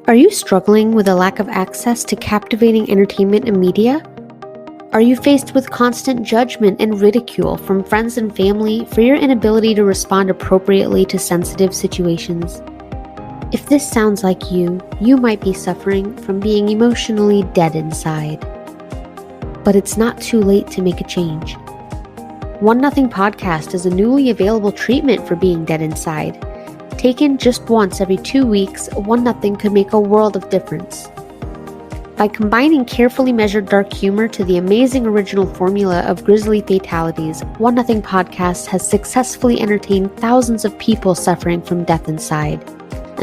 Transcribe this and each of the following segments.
Are you struggling with a lack of access to captivating entertainment and media? Are you faced with constant judgment and ridicule from friends and family for your inability to respond appropriately to sensitive situations? If this sounds like you might be suffering from being emotionally dead inside. But it's not too late to make a change. One Nothing Podcast is a newly available treatment for being dead inside. Taken just once every 2 weeks, One Nothing could make a world of difference. By combining carefully measured dark humor to the amazing original formula of grisly fatalities, One Nothing Podcast has successfully entertained thousands of people suffering from death inside.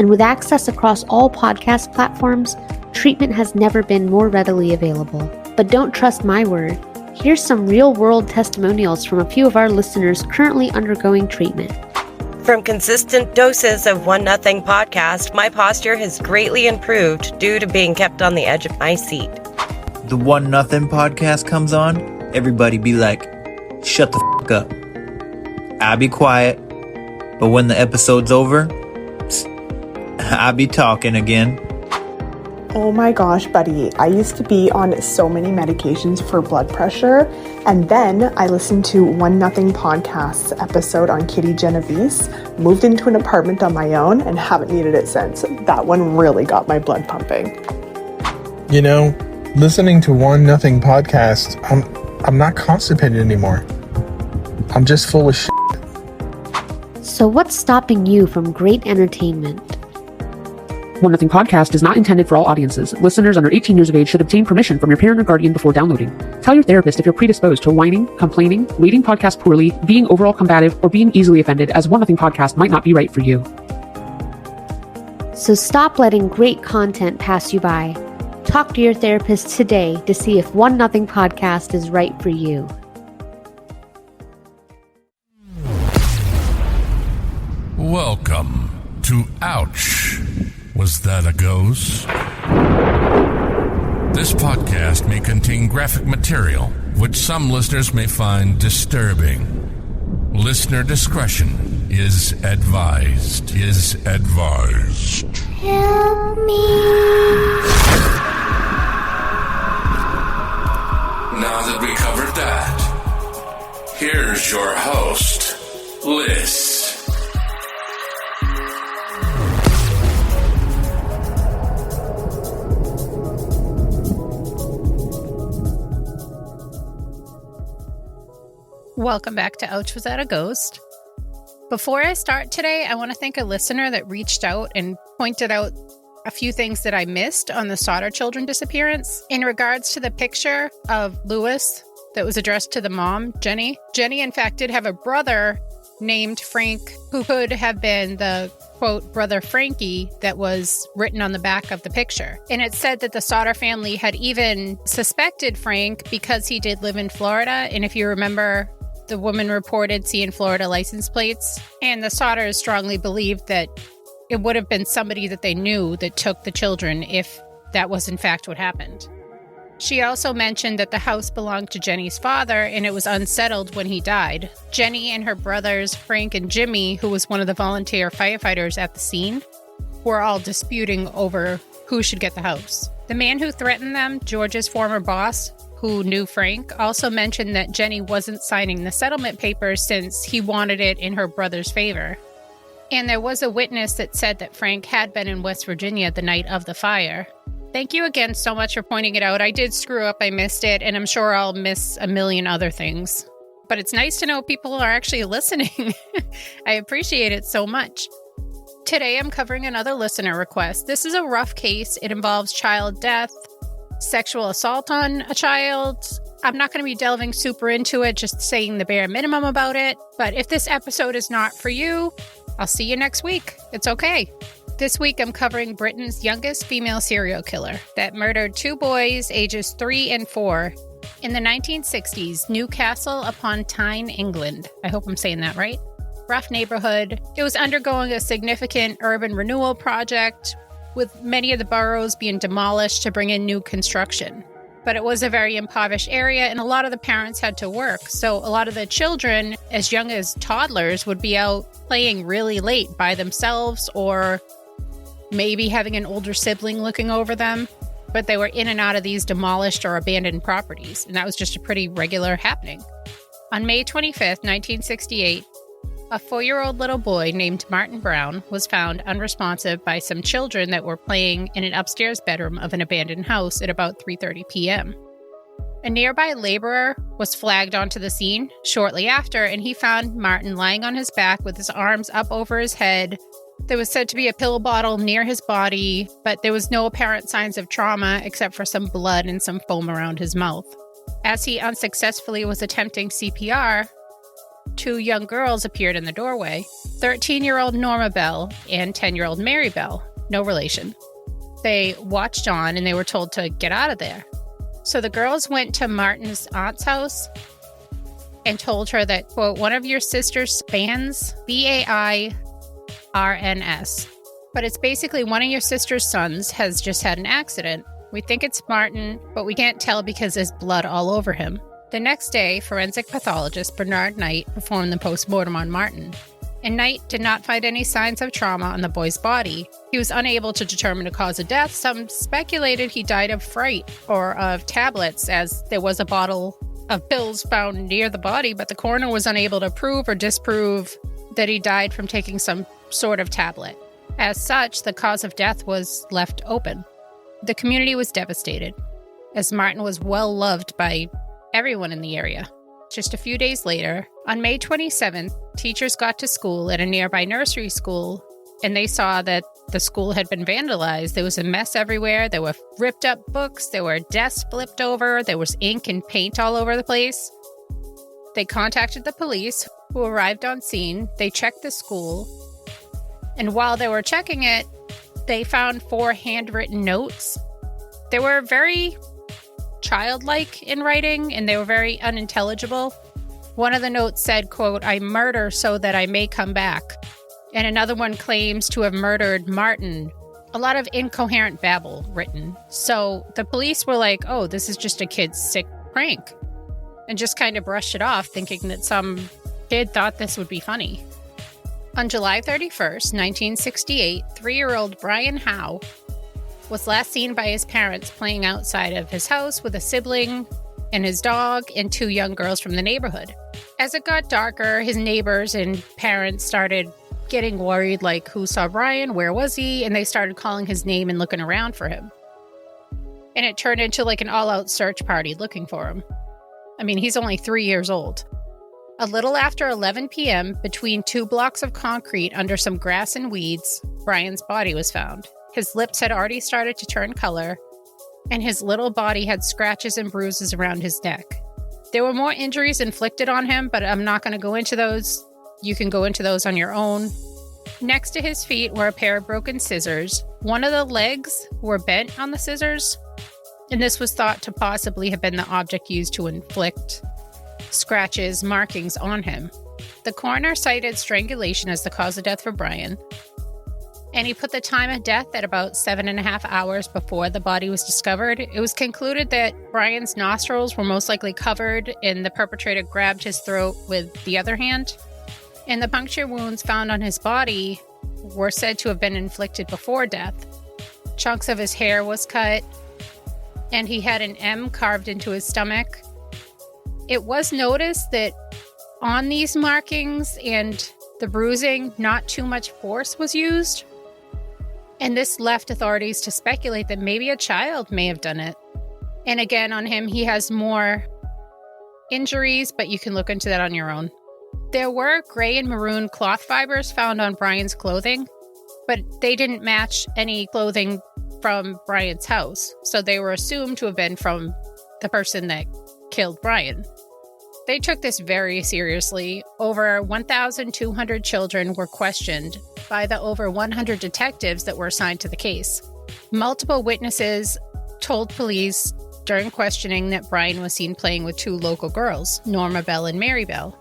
And with access across all podcast platforms, treatment has never been more readily available. But don't trust my word. Here's some real-world testimonials from a few of our listeners currently undergoing treatment. From consistent doses of One Nothing Podcast, my posture has greatly improved due to being kept on the edge of my seat. The One Nothing Podcast comes on, everybody be like, shut the f*** up. I'll be quiet, but when the episode's over, I'll be talking again. Oh my gosh, buddy. I used to be on so many medications for blood pressure, and then I listened to One Nothing Podcast's episode on Kitty Genovese, moved into an apartment on my own, and haven't needed it since. That one really got my blood pumping. You know, listening to One Nothing Podcast, I'm not constipated anymore. I'm just full of shit. So what's stopping you from great entertainment? One Nothing Podcast is not intended for all audiences. Listeners under 18 years of age should obtain permission from your parent or guardian before downloading. Tell your therapist if you're predisposed to whining, complaining, rating podcasts poorly, being overall combative, or being easily offended, as One Nothing Podcast might not be right for you. So stop letting great content pass you by. Talk to your therapist today to see if One Nothing Podcast is right for you. Welcome to Ouch. Was that a ghost? This podcast may contain graphic material, which some listeners may find disturbing. Listener discretion is advised. Help me. Now that we covered that, here's your host, Liz. Welcome back to Ouch, Was That a Ghost? Before I start today, I want to thank a listener that reached out and pointed out a few things that I missed on the Sauter children disappearance. In regards to the picture of Lewis that was addressed to the mom, Jenny. Jenny, in fact, did have a brother named Frank who could have been the, quote, brother Frankie that was written on the back of the picture. And it said that the Sauter family had even suspected Frank because he did live in Florida. And if you remember, the woman reported seeing Florida license plates, and the Sauters strongly believed that it would have been somebody that they knew that took the children if that was in fact what happened. She also mentioned that the house belonged to Jenny's father and it was unsettled when he died. Jenny and her brothers, Frank and Jimmy, who was one of the volunteer firefighters at the scene, were all disputing over who should get the house. The man who threatened them, George's former boss, who knew Frank, also mentioned that Jenny wasn't signing the settlement papers since he wanted it in her brother's favor. And there was a witness that said that Frank had been in West Virginia the night of the fire. Thank you again so much for pointing it out. I did screw up, I missed it, and I'm sure I'll miss a million other things. But it's nice to know people are actually listening. I appreciate it so much. Today I'm covering another listener request. This is a rough case. It involves child death, sexual assault on a child. I'm not going to be delving super into it, just saying the bare minimum about it. But if this episode is not for you, I'll see you next week. It's okay. This week I'm covering Britain's youngest female serial killer that murdered 2 boys ages 3 and 4 in the 1960s, Newcastle upon Tyne, England. I hope I'm saying that right. Rough neighborhood. It was undergoing a significant urban renewal project, with many of the boroughs being demolished to bring in new construction. but it was a very impoverished area and a lot of the parents had to work. So a lot of the children, as young as toddlers, would be out playing really late by themselves or maybe having an older sibling looking over them. But they were in and out of these demolished or abandoned properties, and that was just a pretty regular happening. On May 25th, 1968, a 4-year-old little boy named Martin Brown was found unresponsive by some children that were playing in an upstairs bedroom of an abandoned house at about 3:30 p.m. A nearby laborer was flagged onto the scene shortly after, and he found Martin lying on his back with his arms up over his head. There was said to be a pill bottle near his body, but there was no apparent signs of trauma except for some blood and some foam around his mouth. As he unsuccessfully was attempting CPR, 2 young girls appeared in the doorway, 13-year-old Norma Bell and 10-year-old Mary Bell, no relation. They watched on and they were told to get out of there. So the girls went to Martin's aunt's house and told her that, quote, one of your sister's spans, BAIRNS, but it's basically one of your sister's sons has just had an accident. We think it's Martin, but we can't tell because there's blood all over him. The next day, forensic pathologist Bernard Knight performed the postmortem on Martin, and Knight did not find any signs of trauma on the boy's body. He was unable to determine a cause of death. Some speculated he died of fright or of tablets, as there was a bottle of pills found near the body, but the coroner was unable to prove or disprove that he died from taking some sort of tablet. As such, the cause of death was left open. The community was devastated, as Martin was well loved by everyone in the area. Just a few days later, on May 27th, teachers got to school at a nearby nursery school, and they saw that the school had been vandalized. There was a mess everywhere. There were ripped up books. There were desks flipped over. There was ink and paint all over the place. They contacted the police, who arrived on scene. They checked the school, and while they were checking it, they found 4 handwritten notes. They were very childlike in writing, and they were very unintelligible. One of the notes said, quote, I murder so that I may come back. And another one claims to have murdered Martin. A lot of incoherent babble written. So the police were like, oh, this is just a kid's sick prank. And just kind of brushed it off, thinking that some kid thought this would be funny. On July 31st, 1968, 3-year-old Brian Howe was last seen by his parents playing outside of his house with a sibling and his dog and 2 young girls from the neighborhood. As it got darker, his neighbors and parents started getting worried, like, who saw Brian? Where was he? And they started calling his name and looking around for him. And it turned into like an all-out search party looking for him. I mean, he's only 3 years old. A little after 11 p.m., between 2 blocks of concrete under some grass and weeds, Brian's body was found. His lips had already started to turn color, and his little body had scratches and bruises around his neck. There were more injuries inflicted on him, but I'm not going to go into those. You can go into those on your own. Next to his feet were a pair of broken scissors. One of the legs were bent on the scissors, and this was thought to possibly have been the object used to inflict scratches, markings on him. The coroner cited strangulation as the cause of death for Brian, and he put the time of death at about 7.5 hours before the body was discovered. It was concluded that Brian's nostrils were most likely covered, and the perpetrator grabbed his throat with the other hand. And the puncture wounds found on his body were said to have been inflicted before death. Chunks of his hair was cut, and he had an M carved into his stomach. It was noticed that on these markings and the bruising, not too much force was used. And this left authorities to speculate that maybe a child may have done it. And again, on him, he has more injuries, but you can look into that on your own. There were gray and maroon cloth fibers found on Brian's clothing, but they didn't match any clothing from Brian's house. So they were assumed to have been from the person that killed Brian. They took this very seriously. Over 1,200 children were questioned by the over 100 detectives that were assigned to the case. Multiple witnesses told police during questioning that Brian was seen playing with 2 local girls, Norma Bell and Mary Bell,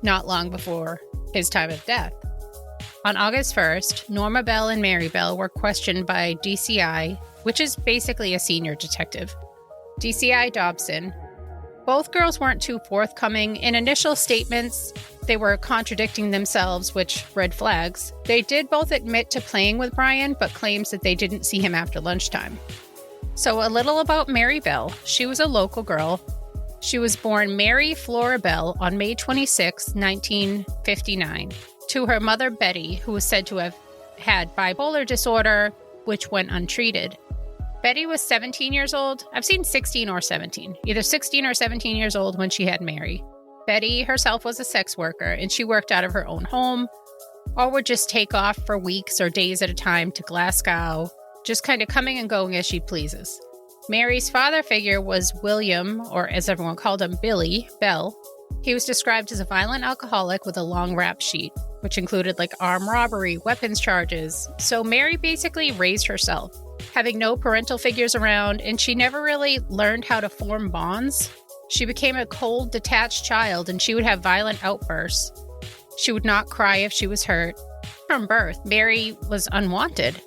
not long before his time of death. On August 1st, Norma Bell and Mary Bell were questioned by DCI, which is basically a senior detective. DCI Dobson. Both girls weren't too forthcoming. In initial statements, they were contradicting themselves, which red flags. They did both admit to playing with Brian, but claims that they didn't see him after lunchtime. So a little about Mary Bell. She was a local girl. She was born Mary Flora Bell on May 26, 1959, to her mother Betty, who was said to have had bipolar disorder, which went untreated. Betty was 17 years old. I've seen 16 or 17, either 16 or 17 years old when she had Mary. Betty herself was a sex worker, and she worked out of her own home, or would just take off for weeks or days at a time to Glasgow, just kind of coming and going as she pleases. Mary's father figure was William, or as everyone called him, Billy Bell. He was described as a violent alcoholic with a long rap sheet, which included armed robbery, weapons charges. So Mary basically raised herself, having no parental figures around, and she never really learned how to form bonds. She became a cold, detached child, and she would have violent outbursts. She would not cry if she was hurt. From birth, Mary was unwanted.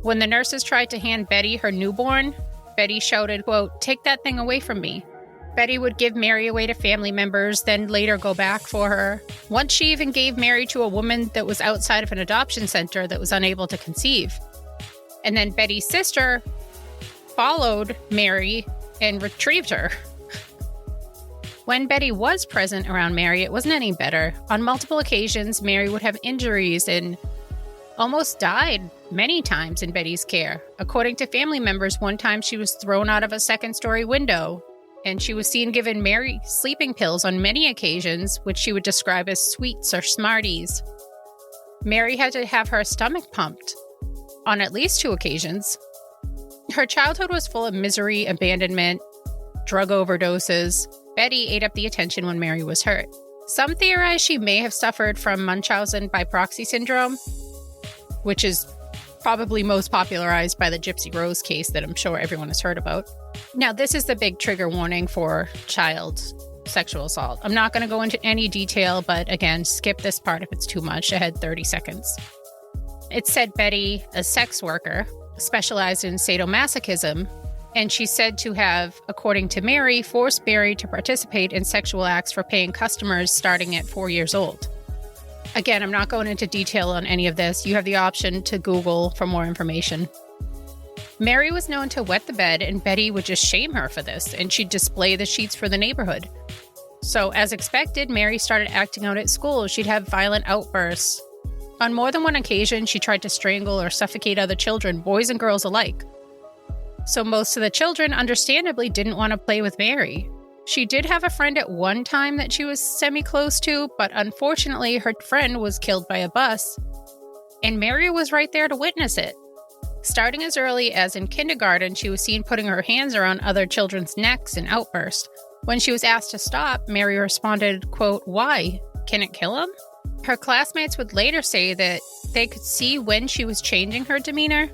When the nurses tried to hand Betty her newborn, Betty shouted, quote, "Take that thing away from me." Betty would give Mary away to family members, then later go back for her. Once she even gave Mary to a woman that was outside of an adoption center that was unable to conceive. And then Betty's sister followed Mary and retrieved her. When Betty was present around Mary, it wasn't any better. On multiple occasions, Mary would have injuries and almost died many times in Betty's care. According to family members, one time she was thrown out of a second-story window, and she was seen giving Mary sleeping pills on many occasions, which she would describe as sweets or Smarties. Mary had to have her stomach pumped on at least 2 occasions. Her childhood was full of misery, abandonment, drug overdoses. Betty ate up the attention when Mary was hurt. Some theorize she may have suffered from Munchausen by proxy syndrome, which is probably most popularized by the Gypsy Rose case that I'm sure everyone has heard about. Now, this is the big trigger warning for child sexual assault. I'm not going to go into any detail, but again, skip this part if it's too much. I had 30 seconds. It said Betty, a sex worker, specialized in sadomasochism, and she's said to have, according to Mary, forced Mary to participate in sexual acts for paying customers starting at 4 years old. Again, I'm not going into detail on any of this. You have the option to Google for more information. Mary was known to wet the bed, and Betty would just shame her for this, and she'd display the sheets for the neighborhood. So, as expected, Mary started acting out at school. She'd have violent outbursts. On more than one occasion, she tried to strangle or suffocate other children, boys and girls alike. So most of the children, understandably, didn't want to play with Mary. She did have a friend at one time that she was semi-close to, but unfortunately, her friend was killed by a bus, and Mary was right there to witness it. Starting as early as in kindergarten, she was seen putting her hands around other children's necks and outburst. When she was asked to stop, Mary responded, quote, "Why? Can it kill him?" Her classmates would later say that they could see when she was changing her demeanor.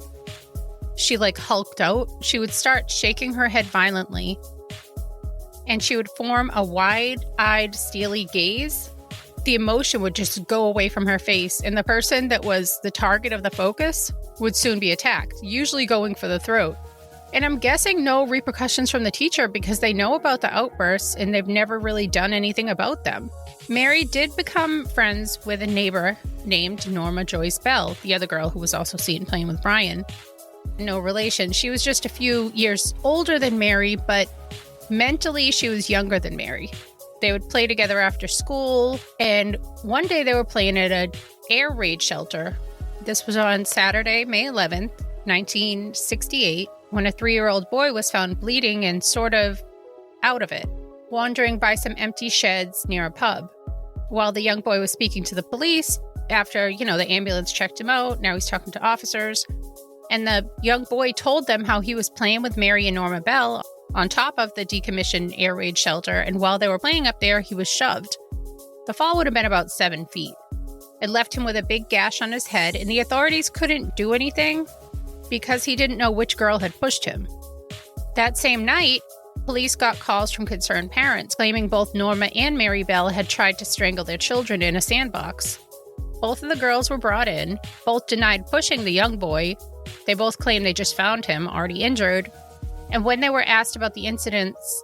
She hulked out. She would start shaking her head violently, and she would form a wide-eyed, steely gaze. The emotion would just go away from her face, and the person that was the target of the focus would soon be attacked, usually going for the throat. And I'm guessing no repercussions from the teacher because they know about the outbursts and they've never really done anything about them. Mary did become friends with a neighbor named Norma Joyce Bell, the other girl who was also seen playing with Brian. No relation. She was just a few years older than Mary, but mentally she was younger than Mary. They would play together after school, and one day they were playing at an air raid shelter. This was on Saturday, May 11th, 1968, when a 3-year-old boy was found bleeding and sort of out of it, wandering by some empty sheds near a pub. While the young boy was speaking to the police, after, the ambulance checked him out, now he's talking to officers, and the young boy told them how he was playing with Mary and Norma Bell on top of the decommissioned air raid shelter, and while they were playing up there, he was shoved. The fall would have been about 7 feet. It left him with a big gash on his head, and the authorities couldn't do anything because he didn't know which girl had pushed him. That same night, police got calls from concerned parents claiming both Norma and Mary Bell had tried to strangle their children in a sandbox. Both of the girls were brought in. Both denied pushing the young boy. They both claimed they just found him already injured. And when they were asked about the incidents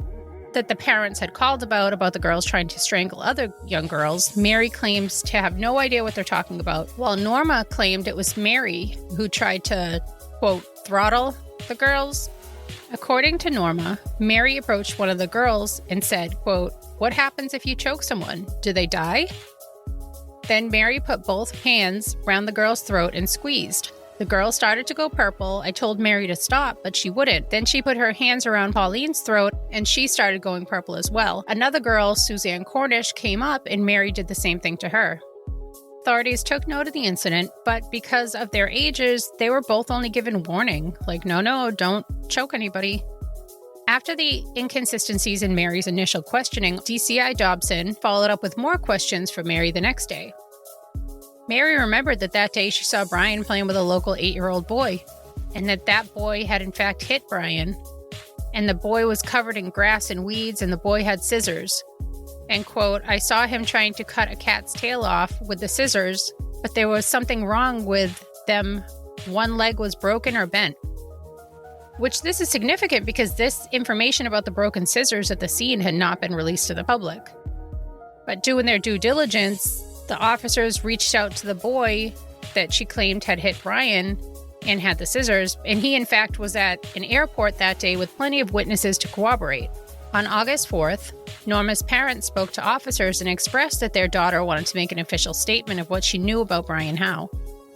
that the parents had called about the girls trying to strangle other young girls, Mary claims to have no idea what they're talking about, while Norma claimed it was Mary who tried to, quote, throttle the girls. According to Norma, Mary approached one of the girls and said, quote, "What happens if you choke someone? Do they die?" Then Mary put both hands around the girl's throat and squeezed. The girl started to go purple. I told Mary to stop, but she wouldn't. Then she put her hands around Pauline's throat, and she started going purple as well. Another girl, Suzanne Cornish, came up, and Mary did the same thing to her. Authorities took note of the incident, but because of their ages, they were both only given warning. Like, no, don't choke anybody. After the inconsistencies in Mary's initial questioning, DCI Dobson followed up with more questions for Mary the next day. Mary remembered that day she saw Brian playing with a local 8-year-old boy, and that boy had in fact hit Brian, and the boy was covered in grass and weeds, and the boy had scissors. And, quote, "I saw him trying to cut a cat's tail off with the scissors, but there was something wrong with them. One leg was broken or bent." Which this is significant because this information about the broken scissors at the scene had not been released to the public. But doing their due diligence, the officers reached out to the boy that she claimed had hit Brian and had the scissors, and he in fact was at an airport that day with plenty of witnesses to corroborate. On August 4th, Norma's parents spoke to officers and expressed that their daughter wanted to make an official statement of what she knew about Brian Howe.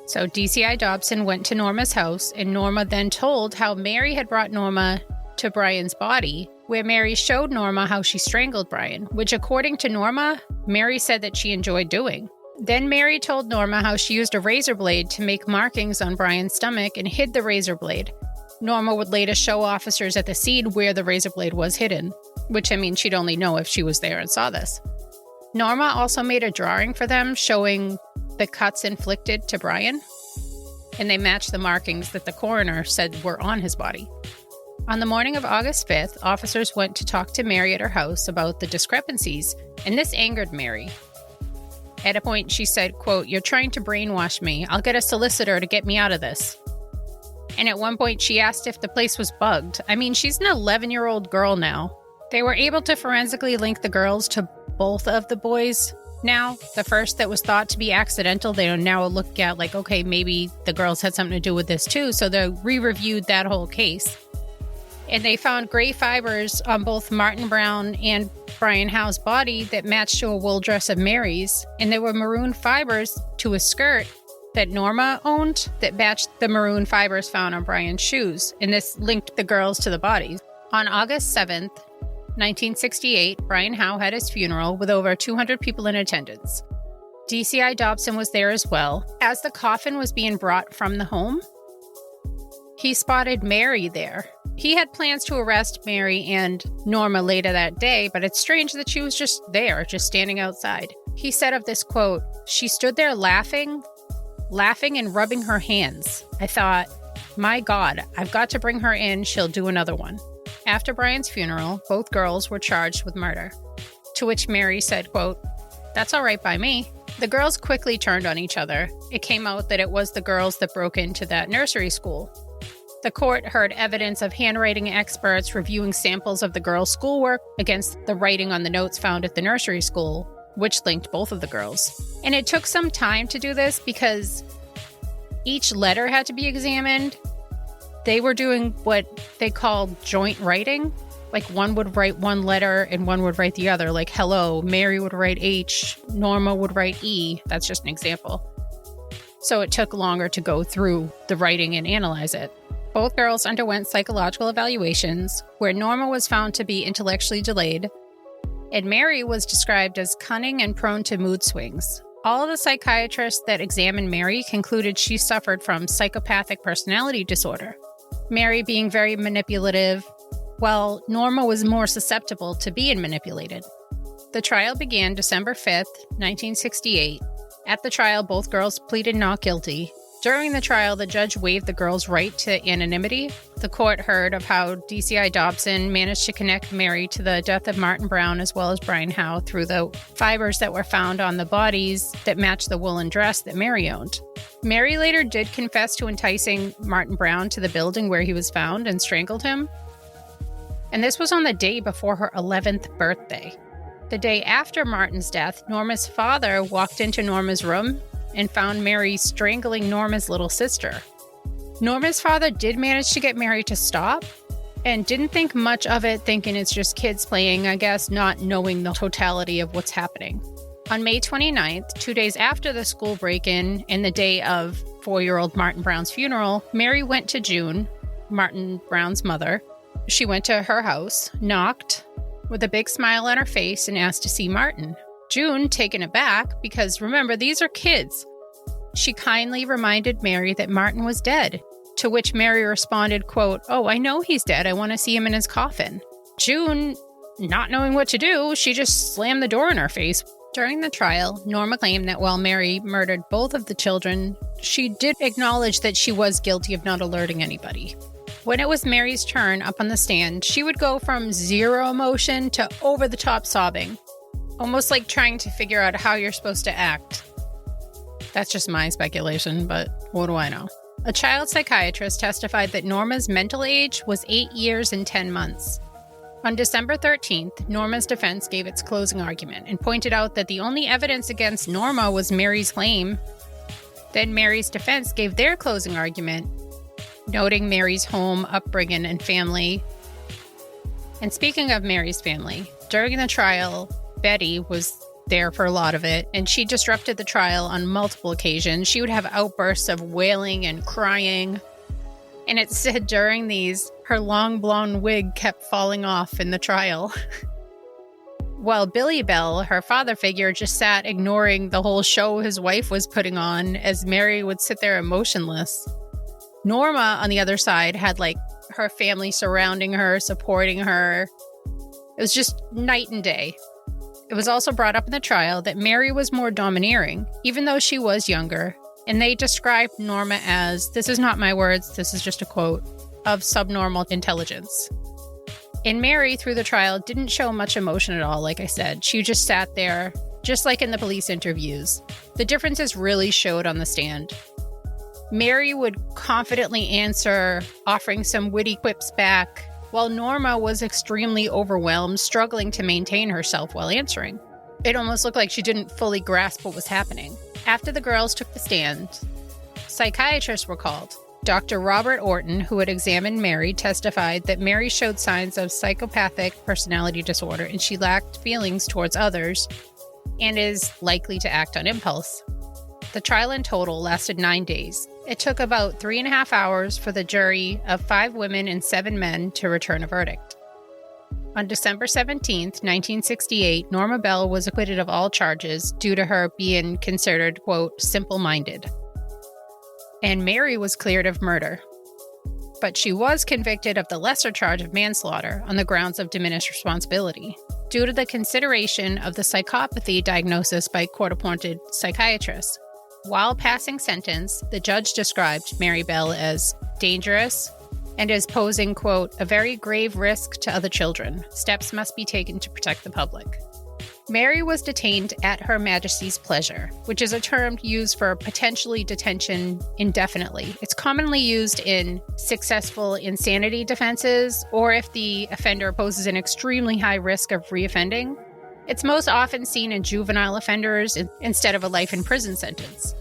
So DCI Dobson went to Norma's house, and Norma then told how Mary had brought Norma to Brian's body, where Mary showed Norma how she strangled Brian, which according to Norma, Mary said that she enjoyed doing. Then Mary told Norma how she used a razor blade to make markings on Brian's stomach and hid the razor blade. Norma would later show officers at the scene where the razor blade was hidden, which, I mean, she'd only know if she was there and saw this. Norma also made a drawing for them showing the cuts inflicted to Brian, and they matched the markings that the coroner said were on his body. On the morning of August 5th, officers went to talk to Mary at her house about the discrepancies, and this angered Mary. At a point, she said, quote, "You're trying to brainwash me. I'll get a solicitor to get me out of this." And at one point, she asked if the place was bugged. I mean, she's an 11-year-old girl now. They were able to forensically link the girls to both of the boys. Now, the first that was thought to be accidental, they now look at like, okay, maybe the girls had something to do with this too. So they re-reviewed that whole case. And they found gray fibers on both Martin Brown and Brian Howe's body that matched to a wool dress of Mary's. And there were maroon fibers to a skirt that Norma owned that matched the maroon fibers found on Brian's shoes. And this linked the girls to the bodies. On August 7th, 1968, Brian Howe had his funeral with over 200 people in attendance. DCI Dobson was there as well. As the coffin was being brought from the home, he spotted Mary there. He had plans to arrest Mary and Norma later that day, but it's strange that she was just there, just standing outside. He said of this, quote, "She stood there laughing and rubbing her hands. I thought, my God, I've got to bring her in. She'll do another one." After Brian's funeral, both girls were charged with murder, to which Mary said, quote, "That's all right by me." The girls quickly turned on each other. It came out that it was the girls that broke into that nursery school. The court heard evidence of handwriting experts reviewing samples of the girls' schoolwork against the writing on the notes found at the nursery school, which linked both of the girls. And it took some time to do this because each letter had to be examined. They were doing what they called joint writing. Like one would write one letter and one would write the other. Like hello, Mary would write H, Norma would write E. That's just an example. So it took longer to go through the writing and analyze it. Both girls underwent psychological evaluations, where Norma was found to be intellectually delayed, and Mary was described as cunning and prone to mood swings. All of the psychiatrists that examined Mary concluded she suffered from psychopathic personality disorder, Mary being very manipulative, while Norma was more susceptible to being manipulated. The trial began December 5th, 1968. At the trial, both girls pleaded not guilty. During the trial, the judge waived the girls' right to anonymity. The court heard of how DCI Dobson managed to connect Mary to the death of Martin Brown as well as Brian Howe through the fibers that were found on the bodies that matched the woolen dress that Mary owned. Mary later did confess to enticing Martin Brown to the building where he was found and strangled him. And this was on the day before her 11th birthday. The day after Martin's death, Norma's father walked into Norma's room and found Mary strangling Norma's little sister. Norma's father did manage to get Mary to stop and didn't think much of it, thinking it's just kids playing, I guess, not knowing the totality of what's happening. On May 29th, 2 days after the school break-in and the day of 4-year-old Martin Brown's funeral, Mary went to June, Martin Brown's mother. She went to her house, knocked, with a big smile on her face, and asked to see Martin. June, taken aback, because remember, these are kids. She kindly reminded Mary that Martin was dead, to which Mary responded, quote, "Oh, I know he's dead. I want to see him in his coffin." June, not knowing what to do, she just slammed the door in her face. During the trial, Norma claimed that while Mary murdered both of the children, she did acknowledge that she was guilty of not alerting anybody. When it was Mary's turn up on the stand, she would go from zero emotion to over-the-top sobbing, almost like trying to figure out how you're supposed to act. That's just my speculation, but what do I know? A child psychiatrist testified that Norma's mental age was 8 years and 10 months. On December 13th, Norma's defense gave its closing argument and pointed out that the only evidence against Norma was Mary's claim. Then Mary's defense gave their closing argument, noting Mary's home, upbringing, and family. And speaking of Mary's family, during the trial, Betty was there for a lot of it, and she disrupted the trial on multiple occasions. She would have outbursts of wailing and crying. And it said during these, her long blonde wig kept falling off in the trial. While Billy Bell, her father figure, just sat ignoring the whole show his wife was putting on as Mary would sit there emotionless. Norma, on the other side, had her family surrounding her, supporting her. It was just night and day. It was also brought up in the trial that Mary was more domineering, even though she was younger, and they described Norma as, this is not my words, this is just a quote, of subnormal intelligence. And Mary, through the trial, didn't show much emotion at all, like I said. She just sat there, just like in the police interviews. The differences really showed on the stand. Mary would confidently answer, offering some witty quips back, while Norma was extremely overwhelmed, struggling to maintain herself while answering. It almost looked like she didn't fully grasp what was happening. After the girls took the stand, psychiatrists were called. Dr. Robert Orton, who had examined Mary, testified that Mary showed signs of psychopathic personality disorder and she lacked feelings towards others and is likely to act on impulse. The trial in total lasted 9 days. It took about 3.5 hours for the jury of 5 women and 7 men to return a verdict. On December 17, 1968, Norma Bell was acquitted of all charges due to her being considered, quote, simple-minded. And Mary was cleared of murder. But she was convicted of the lesser charge of manslaughter on the grounds of diminished responsibility, due to the consideration of the psychopathy diagnosis by court-appointed psychiatrists. While passing sentence, the judge described Mary Bell as dangerous and as posing, quote, a very grave risk to other children. Steps must be taken to protect the public. Mary was detained at Her Majesty's pleasure, which is a term used for potentially detention indefinitely. It's commonly used in successful insanity defenses or if the offender poses an extremely high risk of reoffending. It's most often seen in juvenile offenders instead of a life in prison sentence.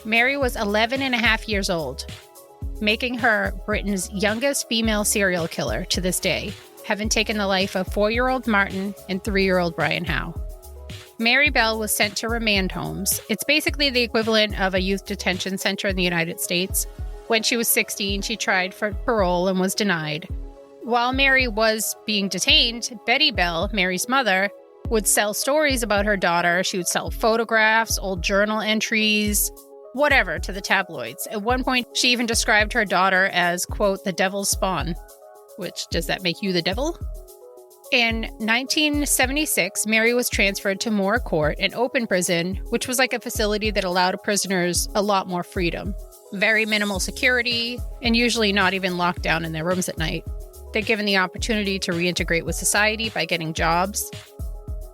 Mary was 11 and a half years old, making her Britain's youngest female serial killer to this day, having taken the life of 4-year-old Martin and 3-year-old Brian Howe. Mary Bell was sent to remand homes. It's basically the equivalent of a youth detention center in the United States. When she was 16, she tried for parole and was denied. While Mary was being detained, Betty Bell, Mary's mother, would sell stories about her daughter. She would sell photographs, old journal entries, whatever, to the tabloids. At one point, she even described her daughter as, quote, the devil's spawn. Which, does that make you the devil? In 1976, Mary was transferred to Moore Court, an open prison, which was like a facility that allowed prisoners a lot more freedom. Very minimal security, and usually not even locked down in their rooms at night. They're given the opportunity to reintegrate with society by getting jobs.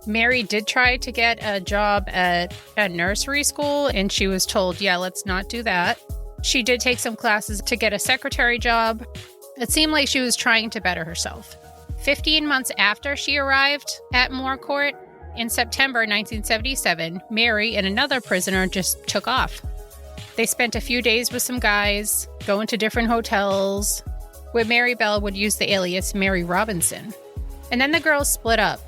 Mary did try to get a job at a nursery school, and she was told, yeah, let's not do that. She did take some classes to get a secretary job. It seemed like she was trying to better herself. 15 months after she arrived at Moore Court, in September 1977, Mary and another prisoner just took off. They spent a few days with some guys, going to different hotels, where Mary Bell would use the alias Mary Robinson. And then the girls split up.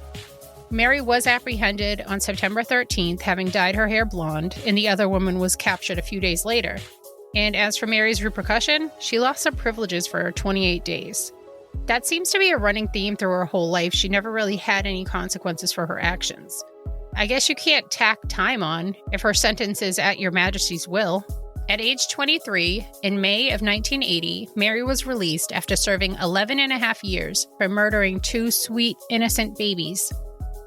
Mary was apprehended on September 13th, having dyed her hair blonde, and the other woman was captured a few days later. And as for Mary's repercussion, she lost her privileges for 28 days. That seems to be a running theme through her whole life. She never really had any consequences for her actions. I guess you can't tack time on if her sentence is at your majesty's will. At age 23, in May of 1980, Mary was released after serving 11 and a half years for murdering 2 sweet, innocent babies.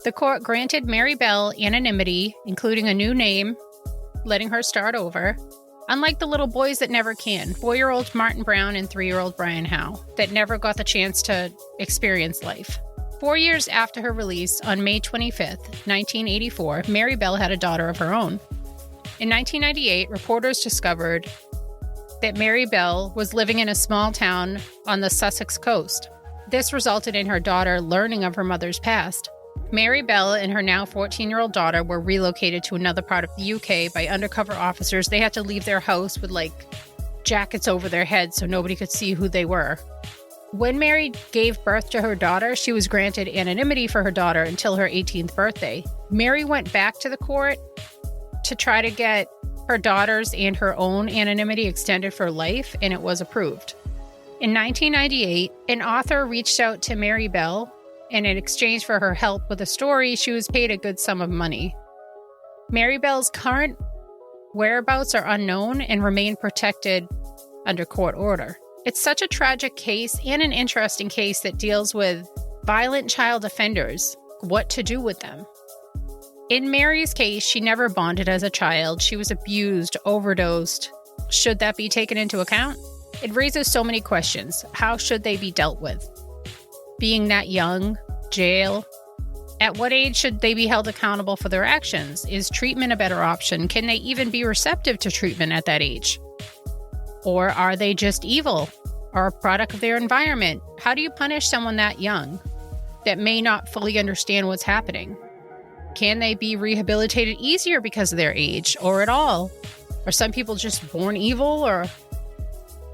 The court granted Mary Bell anonymity, including a new name, letting her start over. Unlike the little boys that never can, 4-year-old Martin Brown and 3-year-old Brian Howe, that never got the chance to experience life. 4 years after her release, on May 25th, 1984, Mary Bell had a daughter of her own. In 1998, reporters discovered that Mary Bell was living in a small town on the Sussex coast. This resulted in her daughter learning of her mother's past. Mary Bell and her now 14-year-old daughter were relocated to another part of the UK by undercover officers. They had to leave their house with, jackets over their heads so nobody could see who they were. When Mary gave birth to her daughter, she was granted anonymity for her daughter until her 18th birthday. Mary went back to the court to try to get her daughter's and her own anonymity extended for life, and it was approved. In 1998, an author reached out to Mary Bell, and in exchange for her help with a story, she was paid a good sum of money. Mary Bell's current whereabouts are unknown and remain protected under court order. It's such a tragic case and an interesting case that deals with violent child offenders, what to do with them. In Mary's case, she never bonded as a child. She was abused, overdosed. Should that be taken into account? It raises so many questions. How should they be dealt with? Being that young, jail. At what age should they be held accountable for their actions? Is treatment a better option? Can they even be receptive to treatment at that age? Or are they just evil or a product of their environment? How do you punish someone that young that may not fully understand what's happening? Can they be rehabilitated easier because of their age or at all? Are some people just born evil, or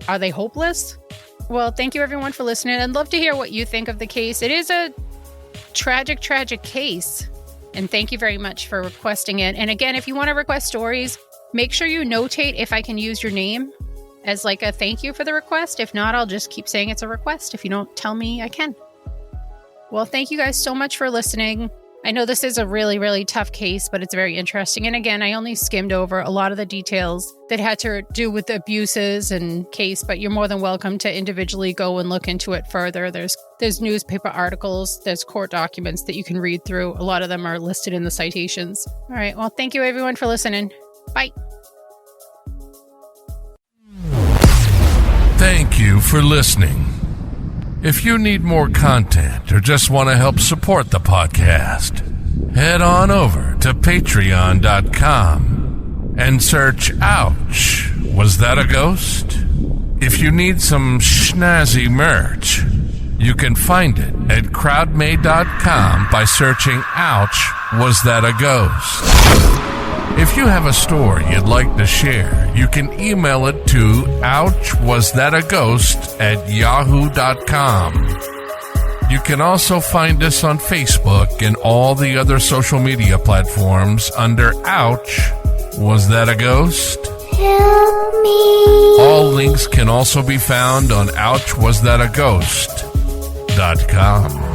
are they hopeless? Well, thank you everyone for listening. I'd love to hear what you think of the case. It is a tragic, tragic case. And thank you very much for requesting it. And again, if you want to request stories, make sure you notate if I can use your name as a thank you for the request. If not, I'll just keep saying it's a request. If you don't tell me, I can. Well, thank you guys so much for listening. I know this is a really, really tough case, but it's very interesting. And again, I only skimmed over a lot of the details that had to do with the abuses and case, but you're more than welcome to individually go and look into it further. There's newspaper articles, there's court documents that you can read through. A lot of them are listed in the citations. All right. Well, thank you everyone for listening. Bye. Thank you for listening. If you need more content or just want to help support the podcast, head on over to patreon.com and search Ouch, Was That a Ghost? If you need some snazzy merch, you can find it at crowdmade.com by searching Ouch, Was That a Ghost? If you have a story you'd like to share, you can email it to ouchwasthataghost@yahoo.com. You can also find us on Facebook and all the other social media platforms under Ouch, Was That a Ghost? Help me. All links can also be found on ouchwasthataghost.com.